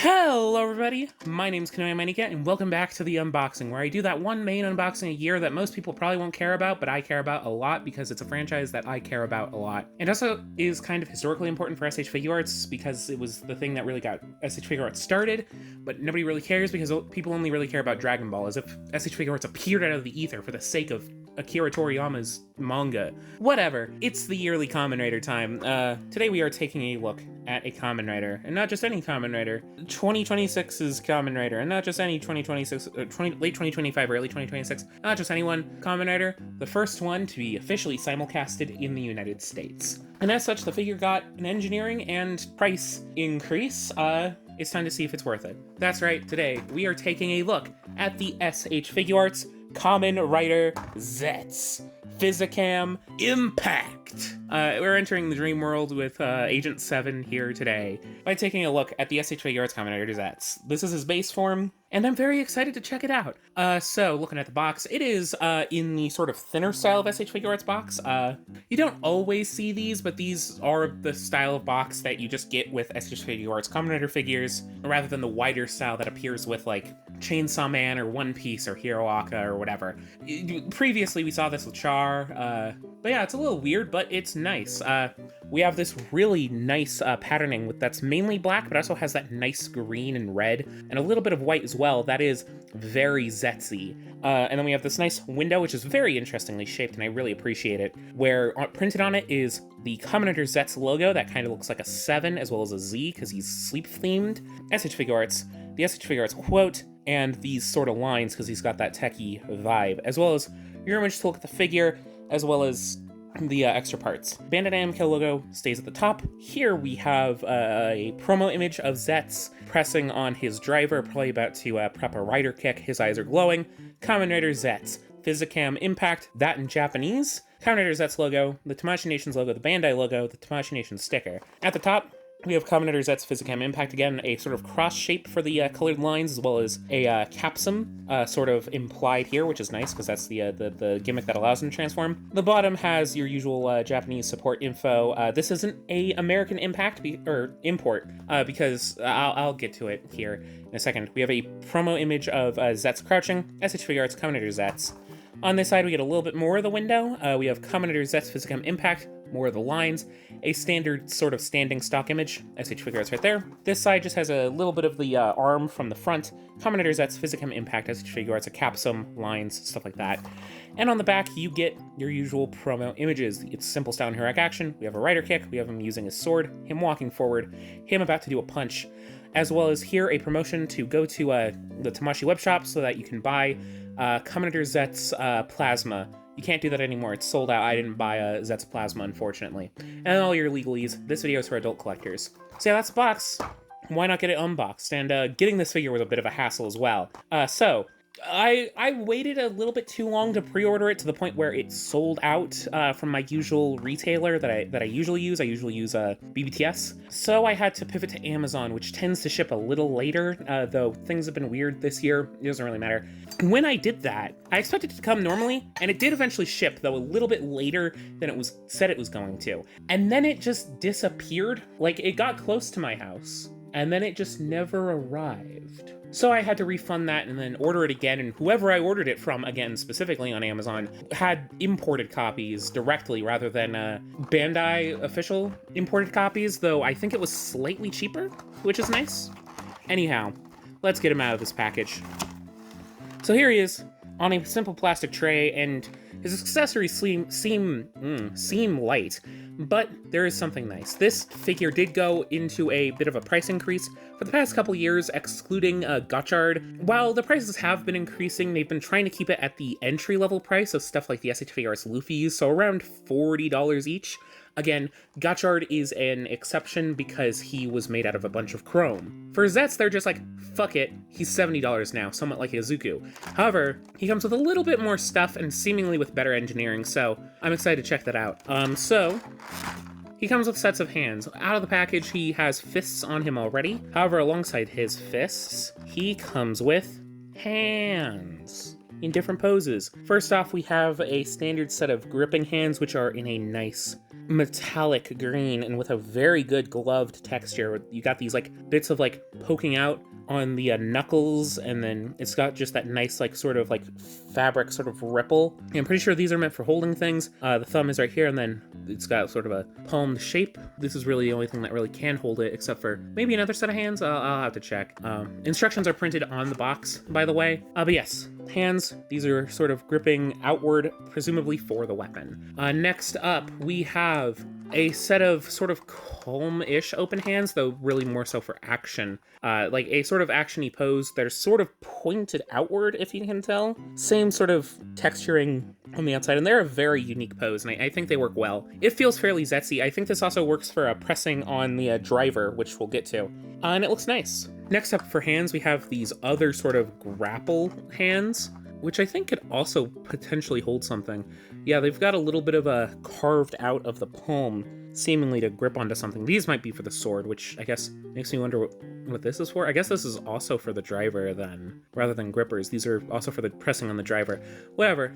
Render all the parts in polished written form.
Hello everybody, my name's Kanoe Manika, and welcome back to the unboxing, where I do that one main unboxing a year that most people probably won't care about, but I care about a lot because it's a franchise that I care about a lot. And also is kind of historically important for S.H.Figuarts because it was the thing that really got S.H.Figuarts started, but nobody really cares because people only really care about Dragon Ball, as if S.H.Figuarts appeared out of the ether for the sake of Akira Toriyama's manga. Whatever, it's the yearly Kamen Rider time. Today we are taking a look at a Kamen Rider, and not just any Kamen Rider, 2026's Kamen Rider, and not just any 2026, late 2025, early 2026, not just any one Kamen Rider, the first one to be officially simulcasted in the United States. And as such, the figure got an engineering and price increase. It's time to see if it's worth it. That's right, today we are taking a look at the S.H.Figuarts Kamen Rider Zeztz Physicam Impact. We're entering the dream world with Agent 7 here today by taking a look at the S.H.Figuarts Kamen Rider Zeztz. This is his base form, and I'm very excited to check it out. So, looking at the box, it is in the sort of thinner style of S.H.Figuarts box. You don't always see these, but these are the style of box that you just get with S.H.Figuarts Kamen Rider figures, rather than the wider style that appears with, like, Chainsaw Man or One Piece or Hiroaka or whatever. Previously, we saw this with Char, but yeah, it's a little weird, but it's nice. We have this really nice patterning that's mainly black, but also has that nice green and red, and a little bit of white as well. That is very Zeztz-y. And then we have this nice window, which is very interestingly shaped, and I really appreciate it, where printed on it is the Kamen Rider Zeztz logo that kind of looks like a 7 as well as a Z, because he's sleep-themed. S.H.Figuarts, the S.H.Figuarts quote, and these sort of lines, because he's got that techie vibe, as well as your image to look at the figure, as well as the extra parts. Bandai Namco logo stays at the top. Here we have a promo image of Zeztz pressing on his driver, probably about to prep a rider kick. His eyes are glowing. Kamen Rider Zeztz Physicam Impact, that in Japanese. Kamen Rider Zeztz logo, the Tamashii Nations logo, the Bandai logo, the Tamashii Nations sticker. At the top, we have Kamen Rider Zeztz Physicam Impact, again, a sort of cross shape for the colored lines, as well as a capsum sort of implied here, which is nice, because that's the gimmick that allows him to transform. The bottom has your usual Japanese support info. This isn't a American import, because I'll get to it here in a second. We have a promo image of Zeztz crouching, S.H.Figuarts Kamen Rider Zeztz. On this side, we get a little bit more of the window. We have Kamen Rider Zeztz Physicam Impact, more of the lines, a standard sort of standing stock image, S.H.Figuarts right there. This side just has a little bit of the arm from the front, Kamen Rider Zeztz Physicam Impact, S.H.Figuarts, a capsum, lines, stuff like that. And on the back, you get your usual promo images. It's simple style and heroic action. We have a rider kick, we have him using his sword, him walking forward, him about to do a punch, as well as here a promotion to go to the Tamashii web shop so that you can buy Kamen Rider Zeztz Plasma. You can't do that anymore. It's sold out. I didn't buy a Zeztz Plasma, unfortunately. And all your legalese. This video is for adult collectors. So yeah, that's the box. Why not get it unboxed? And getting this figure was a bit of a hassle as well. So I waited a little bit too long to pre-order it, to the point where it sold out from my usual retailer that I usually use. I usually use BBTS. So I had to pivot to Amazon, which tends to ship a little later, though things have been weird this year. It doesn't really matter. When I did that, I expected it to come normally, and it did eventually ship, though a little bit later than it was said it was going to. And then it just disappeared. Like, it got close to my house, and then it just never arrived. So I had to refund that and then order it again, and whoever I ordered it from, again, specifically on Amazon, had imported copies directly rather than Bandai official imported copies, though I think it was slightly cheaper, which is nice. Anyhow, let's get him out of this package. So here he is, on a simple plastic tray, and his accessories seem light, but there is something nice. This figure did go into a bit of a price increase for the past couple years, excluding Gotchard. While the prices have been increasing, they've been trying to keep it at the entry-level price of stuff like the S.H.Figuarts Luffy's, so around $40 each. Again, Gotchard is an exception because he was made out of a bunch of chrome. For Zeztz, they're just like, fuck it, he's $70 now, somewhat like Izuku. However, he comes with a little bit more stuff and seemingly with better engineering, so I'm excited to check that out. So he comes with sets of hands. Out of the package, he has fists on him already. However, alongside his fists, he comes with hands in different poses. First off, we have a standard set of gripping hands, which are in a nice metallic green and with a very good gloved texture. You got these like bits of like poking out on the knuckles, and then it's got just that nice like sort of like fabric sort of ripple. I'm pretty sure these are meant for holding things. The thumb is right here, and then it's got sort of a palmed shape. This is really the only thing that really can hold it, except for maybe another set of hands. I'll have to check. Instructions are printed on the box, by the way. But yes, hands, these are sort of gripping outward, presumably for the weapon. Next up, we have a set of sort of calm-ish open hands, though really more so for action. Like a sort of action-y pose that are sort of pointed outward, if you can tell. Same sort of texturing on the outside, and they're a very unique pose, and I think they work well. It feels fairly Zeztz-y. I think this also works for pressing on the driver, which we'll get to. And it looks nice. Next up for hands, we have these other sort of grapple hands, which I think could also potentially hold something. Yeah, they've got a little bit of a carved out of the palm, seemingly to grip onto something. These might be for the sword, which I guess makes me wonder what this is for. I guess this is also for the driver then, rather than grippers. These are also for the pressing on the driver. Whatever.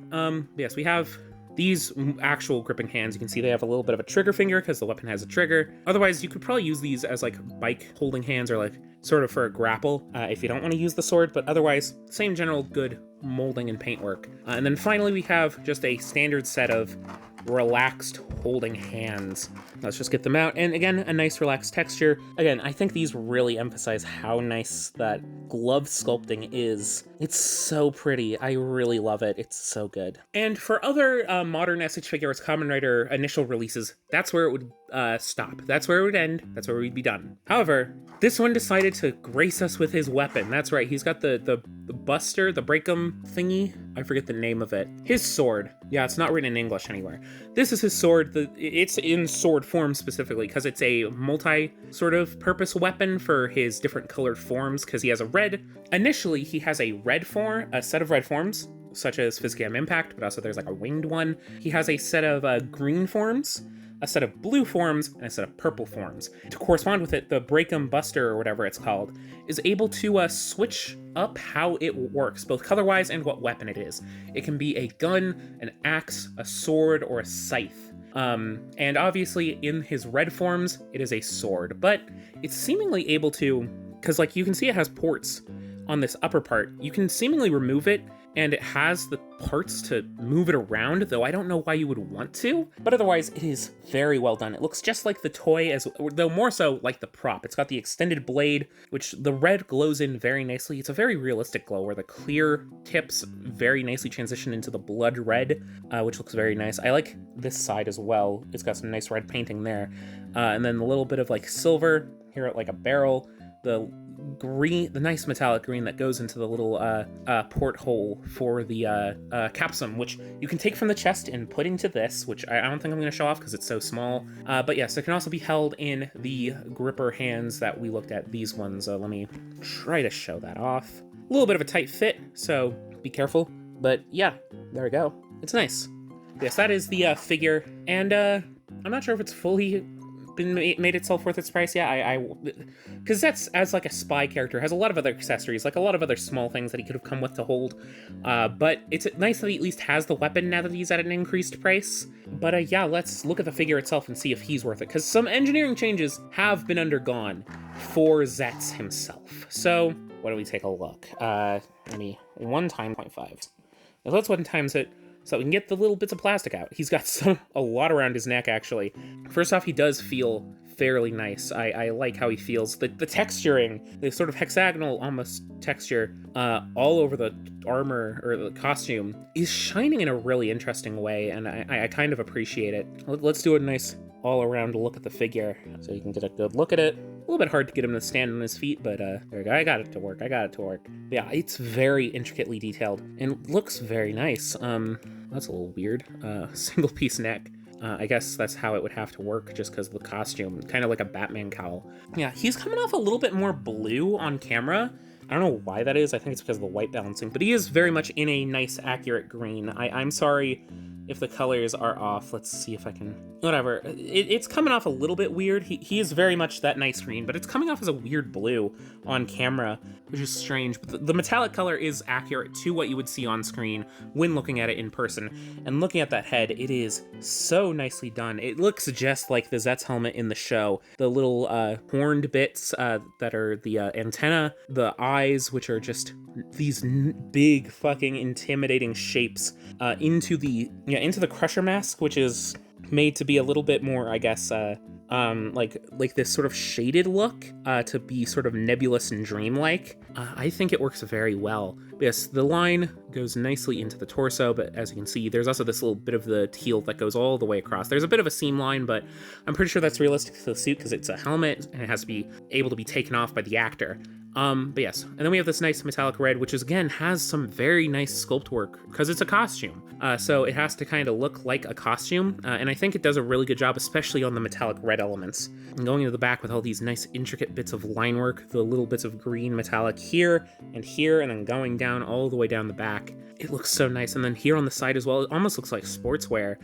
Yes, we have these actual gripping hands. You can see they have a little bit of a trigger finger because the weapon has a trigger. Otherwise, you could probably use these as like bike holding hands or like sort of for a grapple if you don't want to use the sword, but otherwise, same general good molding and paintwork. And then finally, we have just a standard set of relaxed holding hands. Let's just get them out. And again, a nice relaxed texture. Again, I think these really emphasize how nice that glove sculpting is. It's so pretty. I really love it. It's so good. And for other modern S.H.Figuarts Kamen Rider initial releases, that's where it would stop. That's where it would end. That's where we'd be done. However, this one decided to grace us with his weapon. That's right. He's got the buster, the breakum thingy. I forget the name of it. His sword. Yeah, it's not written in English anywhere. This is his sword. It's in sword form specifically because it's a multi sort of purpose weapon for his different colored forms, because he has a red. Initially, he has a red form, a set of red forms, such as Physicam Impact, but also there's like a winged one. He has a set of green forms, a set of blue forms, and a set of purple forms. To correspond with it, the Breakum Buster, or whatever it's called, is able to switch up how it works, both color-wise and what weapon it is. It can be a gun, an axe, a sword, or a scythe. And obviously, in his red forms, it is a sword, but it's seemingly able to, because like you can see it has ports on this upper part. You can seemingly remove it, and it has the parts to move it around, though I don't know why you would want to. But otherwise, it is very well done. It looks just like the toy, though more so like the prop. It's got the extended blade, which the red glows in very nicely. It's a very realistic glow, where the clear tips very nicely transition into the blood red, which looks very nice. I like this side as well. It's got some nice red painting there. And then a little bit of like silver here at like a barrel. The green, the nice metallic green that goes into the little porthole for the capsum, which you can take from the chest and put into this, which I don't think I'm going to show off because it's so small. But yes, it can also be held in the gripper hands that we looked at, these ones. Let me try to show that off. A little bit of a tight fit, so be careful. But yeah, there we go. It's nice. Yes, that is the figure, and I'm not sure if it's fully made itself worth its price. Yeah, because that's, as like a spy character, has a lot of other accessories, like a lot of other small things that he could have come with to hold. But it's nice that he at least has the weapon now that he's at an increased price. But yeah, let's look at the figure itself and see if he's worth it, because some engineering changes have been undergone for Zeztz himself. So why don't we take a look? Let me 1 times 0.5. Let's 1 times it, so we can get the little bits of plastic out. He's got a lot around his neck, actually. First off, he does feel fairly nice. I like how he feels. The texturing, the sort of hexagonal almost texture all over the armor or the costume is shining in a really interesting way, and I kind of appreciate it. Let's do a nice all-around look at the figure so you can get a good look at it. A little bit hard to get him to stand on his feet, but there we go. I got it to work. Yeah, it's very intricately detailed and looks very nice. That's a little weird. Single piece neck. I guess that's how it would have to work just because of the costume. Kind of like a Batman cowl. Yeah, he's coming off a little bit more blue on camera. I don't know why that is. I think it's because of the white balancing, but he is very much in a nice, accurate green. I'm sorry if the colors are off. Let's see if I can, whatever. It's coming off a little bit weird. He is very much that nice green, but it's coming off as a weird blue on camera, which is strange. But the metallic color is accurate to what you would see on screen when looking at it in person. And looking at that head, it is so nicely done. It looks just like the Zeztz helmet in the show. The little horned bits that are the antenna, the eyes, which are just these big fucking intimidating shapes, into the Crusher mask, which is made to be a little bit more, I guess, like this sort of shaded look, to be sort of nebulous and dreamlike. I think it works very well. Yes, the line goes nicely into the torso, but as you can see, there's also this little bit of the teal that goes all the way across. There's a bit of a seam line, but I'm pretty sure that's realistic to the suit because it's a helmet and it has to be able to be taken off by the actor. But yes, and then we have this nice metallic red, which is, again, has some very nice sculpt work because it's a costume. So it has to kind of look like a costume, and I think it does a really good job, especially on the metallic red elements. And going into the back with all these nice intricate bits of line work, the little bits of green metallic here, and then going down all the way down the back. It looks so nice. And then here on the side as well, it almost looks like sportswear,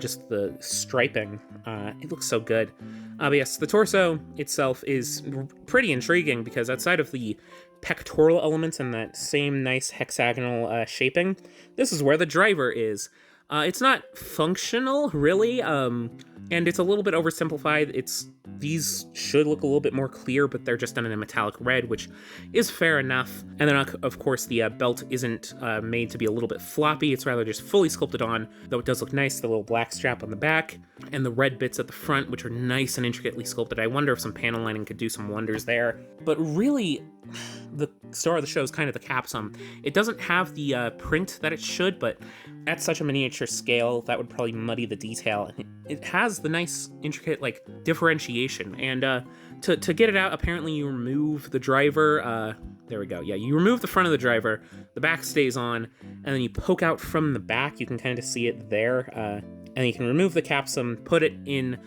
just the striping. It looks so good. But yes, the torso itself is pretty intriguing because outside of the pectoral elements and that same nice hexagonal shaping, this is where the driver is. It's not functional, really, and it's a little bit oversimplified. These should look a little bit more clear, but they're just done in a metallic red, which is fair enough. And then, of course, the belt isn't made to be a little bit floppy. It's rather just fully sculpted on, though it does look nice, the little black strap on the back, and the red bits at the front, which are nice and intricately sculpted. I wonder if some panel lining could do some wonders there. But really, the star of the show is kind of the capsule. It doesn't have the print that it should, but at such a miniature scale, that would probably muddy the detail. And it has the nice, intricate, like, differentiation. And to get it out, apparently you remove the driver. There we go. Yeah, you remove the front of the driver, the back stays on, and then you poke out from the back. You can kind of see it there. And you can remove the capsule, put it in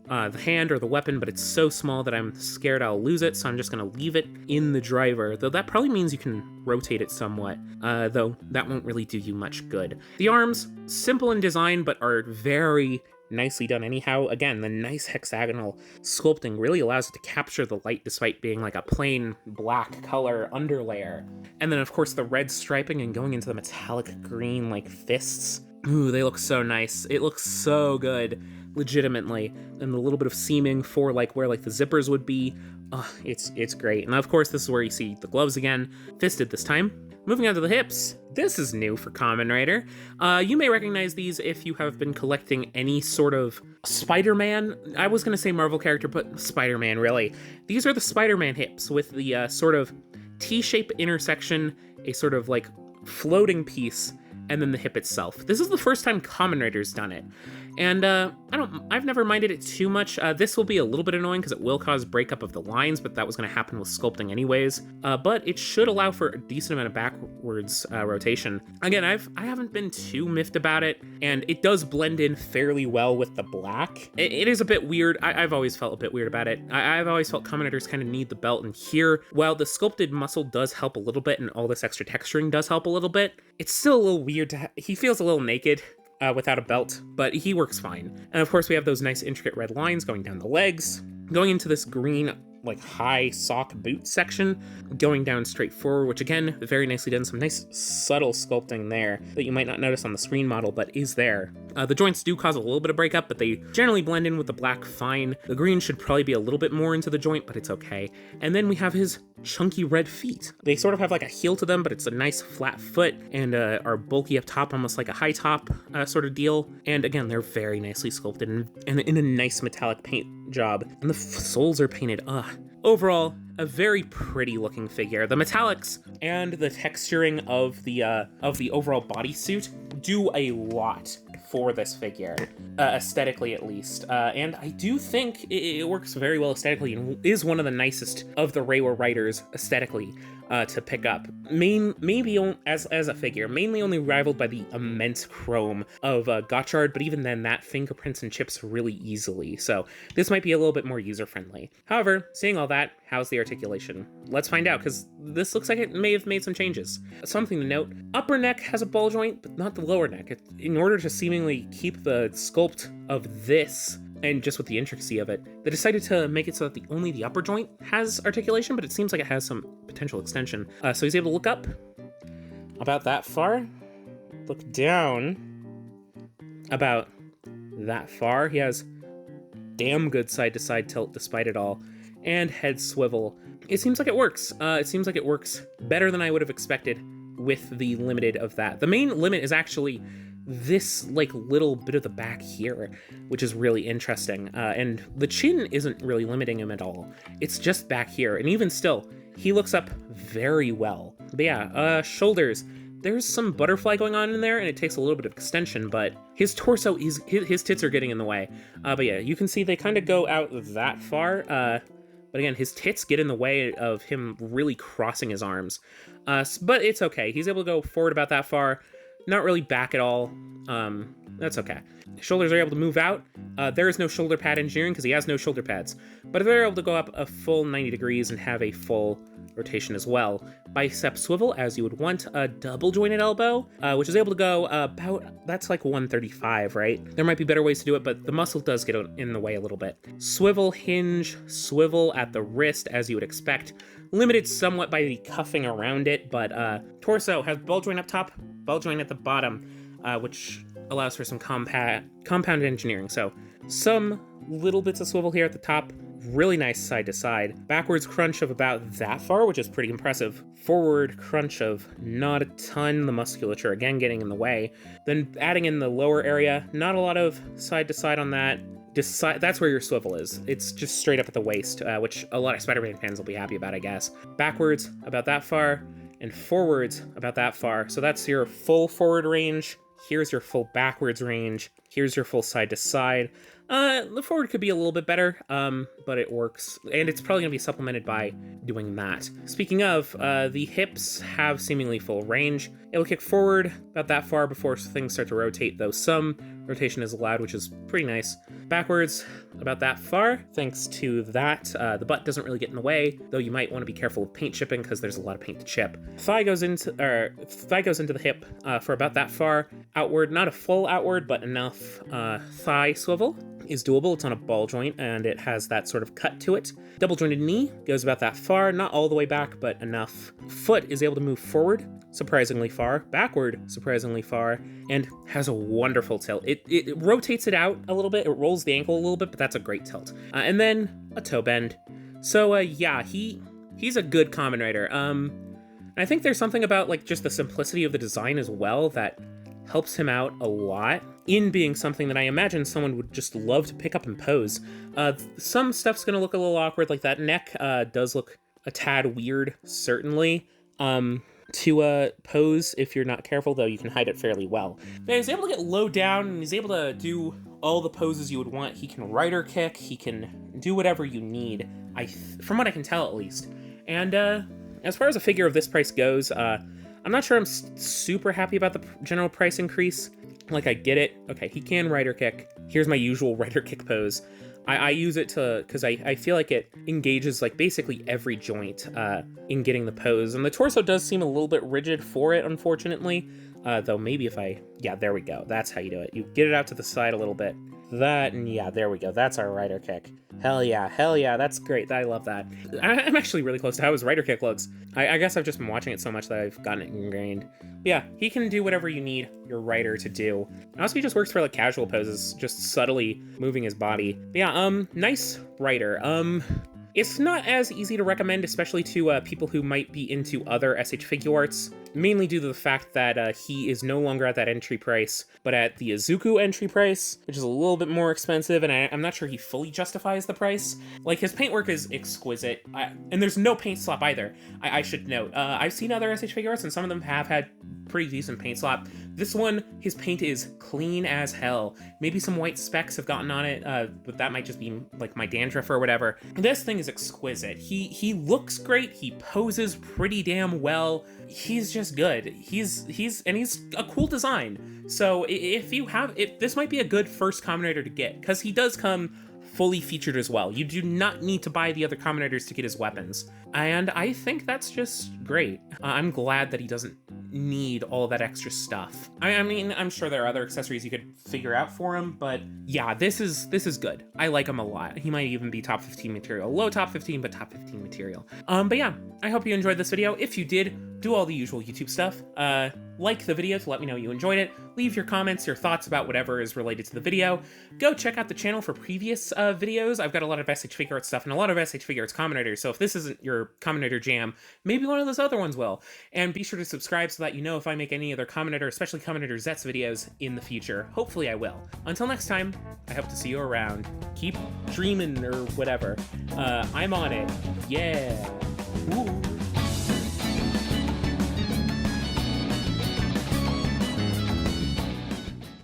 the hand or the weapon, but it's so small that I'm scared I'll lose it, so I'm just going to leave it in the driver, though that probably means you can rotate it somewhat, though that won't really do you much good. The arms, simple in design, but are very nicely done anyhow. Again, the nice hexagonal sculpting really allows it to capture the light despite being like a plain black color underlayer. And then, of course, the red striping and going into the metallic green, like, fists. Ooh, they look so nice. It looks so good. Legitimately, and a little bit of seaming for like where like the zippers would be. It's great. And of course, this is where you see the gloves again, fisted this time. Moving on to the hips. This is new for Kamen Rider. You may recognize these if you have been collecting any sort of Spider-Man. I was gonna say Marvel character, but Spider-Man, really. These are the Spider-Man hips with the sort of T-shape intersection, a sort of like floating piece, and then the hip itself. This is the first time Kamen Rider's done it. And I've never minded it too much. This will be a little bit annoying because it will cause breakup of the lines, but that was going to happen with sculpting anyways. But it should allow for a decent amount of backwards rotation. Again, I haven't been too miffed about it, and it does blend in fairly well with the black. It is a bit weird. I've always felt a bit weird about it. I've always felt Kamen Riders kind of need the belt, and here, while the sculpted muscle does help a little bit, and all this extra texturing does help a little bit, it's still a little weird to he feels a little naked. Without a belt, but he works fine. And of course we have those nice intricate red lines going down the legs, going into this green like high sock boot section, going down straight forward, which again, very nicely done. Some nice subtle sculpting there that you might not notice on the screen model, but is there. The joints do cause a little bit of breakup, but they generally blend in with the black fine. The green should probably be a little bit more into the joint, but it's okay. And then we have his chunky red feet. They sort of have like a heel to them, but it's a nice flat foot and are bulky up top, almost like a high top sort of deal. And again, they're very nicely sculpted and in a nice metallic paint job. And the soles are painted. Overall, a very pretty looking figure. The metallics and the texturing of the overall bodysuit do a lot for this figure, aesthetically at least. And I do think it works very well aesthetically and is one of the nicest of the Reiwa Riders aesthetically. to pick up. Maybe as a figure, mainly only rivaled by the immense chrome of Gotchard, but even then, that fingerprints and chips really easily, so this might be a little bit more user-friendly. However, seeing all that, how's the articulation? Let's find out, because this looks like it may have made some changes. Something to note, upper neck has a ball joint, but not the lower neck. In order to seemingly keep the sculpt of this, and just with the intricacy of it, they decided to make it so that only the upper joint has articulation, but it seems like it has some potential extension. So he's able to look up about that far, look down about that far. He has damn good side-to-side tilt despite it all, and head swivel. It seems like it works. It seems like it works better than I would have expected with the limited of that. The main limit is actually this like little bit of the back here, which is really interesting, and the chin isn't really limiting him at all. It's just back here, and even still he looks up very well. But yeah, shoulders, there's some butterfly going on in there, and it takes a little bit of extension, but his torso is his tits are getting in the way. But yeah, you can see they kind of go out that far, but again, his tits get in the way of him really crossing his arms. But it's okay, he's able to go forward about that far. Not really back at all. That's okay. Shoulders are able to move out. There is no shoulder pad engineering because he has no shoulder pads. But they're able to go up a full 90 degrees and have a full rotation as well. Bicep swivel, as you would want. A double jointed elbow, which is able to go about, that's like 135, right? There might be better ways to do it, but the muscle does get in the way a little bit. Swivel hinge, swivel at the wrist, as you would expect. Limited somewhat by the cuffing around it, but torso has ball joint up top, ball joint at the bottom, which allows for some compound engineering. So some little bits of swivel here at the top, really nice side to side. Backwards crunch of about that far, which is pretty impressive. Forward crunch of not a ton, the musculature again getting in the way. Then adding in the lower area, not a lot of side to side on that. That's where your swivel is. It's just straight up at the waist, which a lot of Spider-Man fans will be happy about, I guess. Backwards about that far, and forwards about that far. So that's your full forward range. Here's your full backwards range. Here's your full side to side. The forward could be a little bit better, but it works. And it's probably gonna be supplemented by doing that. Speaking of, the hips have seemingly full range. It'll kick forward about that far before things start to rotate, though some rotation is allowed, which is pretty nice. Backwards about that far, thanks to that. The butt doesn't really get in the way, though you might want to be careful of paint chipping because there's a lot of paint to chip. Thigh goes into the hip for about that far. Outward, not a full outward, but enough. Thigh swivel is doable. It's on a ball joint and it has that sort of cut to it. Double jointed knee goes about that far, not all the way back, but enough. Foot is able to move forward surprisingly far, backward surprisingly far, and has a wonderful tilt. It rotates it out a little bit, it rolls the ankle a little bit, but that's a great tilt. And then a toe bend. So yeah, he's a good Kamen Rider. I think there's something about like just the simplicity of the design as well that helps him out a lot in being something that I imagine someone would just love to pick up and pose. Some stuff's gonna look a little awkward, like that neck does look a tad weird, certainly. To pose if you're not careful, though you can hide it fairly well. But he's able to get low down and he's able to do all the poses you would want. He can rider kick, he can do whatever you need, from what I can tell at least. And as far as a figure of this price goes, I'm not sure I'm super happy about the general price increase. Like, I get it. Okay, he can rider kick. Here's my usual rider kick pose. I use it because I feel like it engages like basically every joint in getting the pose. And the torso does seem a little bit rigid for it, unfortunately. Though maybe yeah, there we go. That's how you do it. You get it out to the side a little bit. That, and yeah, there we go. That's our rider kick. Hell yeah, that's great. I love that. I'm actually really close to how his rider kick looks. I guess I've just been watching it so much that I've gotten it ingrained. But yeah, he can do whatever you need your rider to do. And also, he just works for like casual poses, just subtly moving his body. But yeah, nice rider. It's not as easy to recommend, especially to people who might be into other S.H.Figuarts, mainly due to the fact that he is no longer at that entry price, but at the Izuku entry price, which is a little bit more expensive, and I'm not sure he fully justifies the price. Like, his paintwork is exquisite, and there's no paint slop either, I should note. I've seen other S.H.Figuarts, and some of them have had pretty decent paint slop. This one, his paint is clean as hell. Maybe some white specks have gotten on it, but that might just be like my dandruff or whatever. This thing is exquisite. He looks great. He poses pretty damn well. He's just good. He's a cool design. So if this might be a good first Kamen Rider to get, because he does come fully featured as well. You do not need to buy the other Kamen Riders to get his weapons. And I think that's just great. I'm glad that he doesn't need all that extra stuff. I mean, I'm sure there are other accessories you could figure out for him, but yeah, this is good. I like him a lot. He might even be top 15 material. Low top 15, but top 15 material. But yeah, I hope you enjoyed this video. If you did, do all the usual YouTube stuff. Like the video to let me know you enjoyed it. Leave your comments, your thoughts about whatever is related to the video. Go check out the channel for previous videos. I've got a lot of S.H.Figuarts stuff and a lot of S.H.Figuarts Kamen Rider, so if this isn't your Kamen Rider jam, maybe one of those other ones will. And be sure to subscribe so that you know if I make any other Kamen Rider, especially Kamen Rider Zeztz videos in the future. Hopefully I will. Until next time, I hope to see you around. Keep dreaming or whatever. I'm on it. Yeah. Ooh.